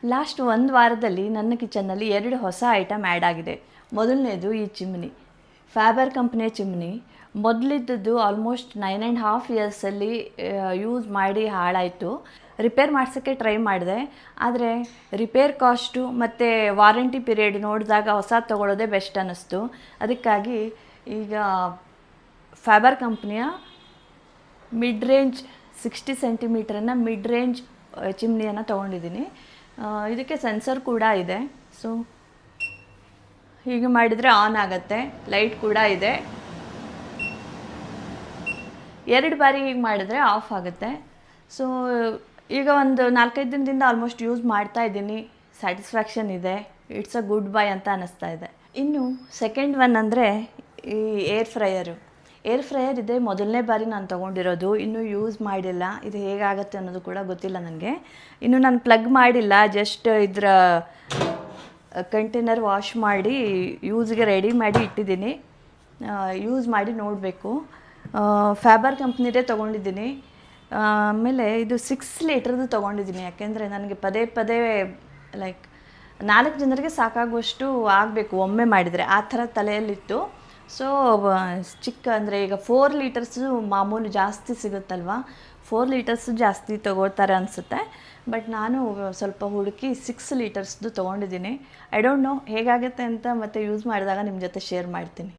Last ಒಂದು ವಾರದಲ್ಲಿ ನನ್ನ ಕಿಚನ್ನಲ್ಲಿ 2 ಹೊಸ ಐಟಮ್ ಆ್ಯಡ್ ಆಗಿದೆ. ಮೊದಲನೇದು ಈ ಚಿಮ್ನಿ, ಫ್ಯಾಬರ್ ಕಂಪ್ನಿಯ ಚಿಮ್ನಿ. ಮೊದಲಿದ್ದದ್ದು ಆಲ್ಮೋಸ್ಟ್ 9.5 ಇಯರ್ಸಲ್ಲಿ ಯೂಸ್ ಮಾಡಿ ಹಾಳಾಯಿತು. ರಿಪೇರ್ ಮಾಡ್ಸೋಕ್ಕೆ ಟ್ರೈ ಮಾಡಿದೆ, ಆದರೆ ರಿಪೇರ್ ಕಾಸ್ಟು ಮತ್ತು ವಾರಂಟಿ ಪೀರಿಯಡ್ ನೋಡಿದಾಗ ಹೊಸ ತೊಗೊಳ್ಳೋದೇ ಬೆಸ್ಟ್ ಅನ್ನಿಸ್ತು. ಅದಕ್ಕಾಗಿ ಈಗ ಫ್ಯಾಬರ್ ಕಂಪ್ನಿಯ ಮಿಡ್ ರೇಂಜ್ 60 ಸೆಂಟಿಮೀಟ್ರನ್ನ ಮಿಡ್ ರೇಂಜ್ ಚಿಮ್ನಿಯನ್ನು ತೊಗೊಂಡಿದ್ದೀನಿ. ಇದಕ್ಕೆ ಸೆನ್ಸರ್ ಕೂಡ ಇದೆ. ಸೊ ಹೀಗೆ ಮಾಡಿದರೆ ಆನ್ ಆಗುತ್ತೆ, ಲೈಟ್ ಕೂಡ ಇದೆ. 2 ಬಾರಿ ಹೀಗೆ ಮಾಡಿದರೆ ಆಫ್ ಆಗುತ್ತೆ. ಸೊ ಈಗ ಒಂದು 4-5 ದಿನದಿಂದ ಆಲ್ಮೋಸ್ಟ್ ಯೂಸ್ ಮಾಡ್ತಾ ಇದ್ದೀನಿ. ಸ್ಯಾಟಿಸ್ಫ್ಯಾಕ್ಷನ್ ಇದೆ. ಇಟ್ಸ್ ಅ ಗುಡ್ ಬೈ ಅಂತ ಅನ್ನಿಸ್ತಾ ಇದೆ. ಇನ್ನು ಸೆಕೆಂಡ್ ಒನ್ ಅಂದರೆ ಈ ಏರ್ ಫ್ರೈಯರ್ ಇದೆ. ಮೊದಲನೇ ಬಾರಿ ನಾನು ತೊಗೊಂಡಿರೋದು, ಇನ್ನೂ ಯೂಸ್ ಮಾಡಿಲ್ಲ. ಇದು ಹೇಗಾಗುತ್ತೆ ಅನ್ನೋದು ಕೂಡ ಗೊತ್ತಿಲ್ಲ ನನಗೆ. ಇನ್ನು ನಾನು ಪ್ಲಗ್ ಮಾಡಿಲ್ಲ, ಜಸ್ಟ್ ಇದರ ಕಂಟೈನರ್ ವಾಶ್ ಮಾಡಿ ಯೂಸ್ಗೆ ರೆಡಿ ಮಾಡಿ ಇಟ್ಟಿದ್ದೀನಿ. ಯೂಸ್ ಮಾಡಿ ನೋಡಬೇಕು. ಫ್ಯಾಬರ್ ಕಂಪ್ನಿದೇ ತೊಗೊಂಡಿದ್ದೀನಿ. ಆಮೇಲೆ ಇದು 6 ಲೀಟ್ರದ್ದು ತೊಗೊಂಡಿದ್ದೀನಿ, ಯಾಕೆಂದರೆ ನನಗೆ ಪದೇ ಪದೇ ಲೈಕ್ 4 ಜನರಿಗೆ ಸಾಕಾಗುವಷ್ಟು ಆಗಬೇಕು ಒಮ್ಮೆ ಮಾಡಿದರೆ, ಆ ಥರ ತಲೆಯಲ್ಲಿತ್ತು. ಸೊ ಚಿಕ್ಕ ಅಂದರೆ ಈಗ 4 ಲೀಟರ್ಸು ಮಾಮೂಲು ಜಾಸ್ತಿ ಸಿಗುತ್ತಲ್ವ, 4 ಲೀಟರ್ಸು ಜಾಸ್ತಿ ತೊಗೋತಾರೆ ಅನಿಸುತ್ತೆ. ಬಟ್ ನಾನು ಸ್ವಲ್ಪ ಹುಡುಕಿ 6 ಲೀಟರ್ಸ್ದು ತೊಗೊಂಡಿದ್ದೀನಿ. ಐ ಡೋಂಟ್ ನೋ ಹೇಗಾಗುತ್ತೆ ಅಂತ ಮತ್ತೆ ಯೂಸ್ ಮಾಡಿದಾಗ ನಿಮ್ಮ ಜೊತೆ ಶೇರ್ ಮಾಡ್ತೀನಿ.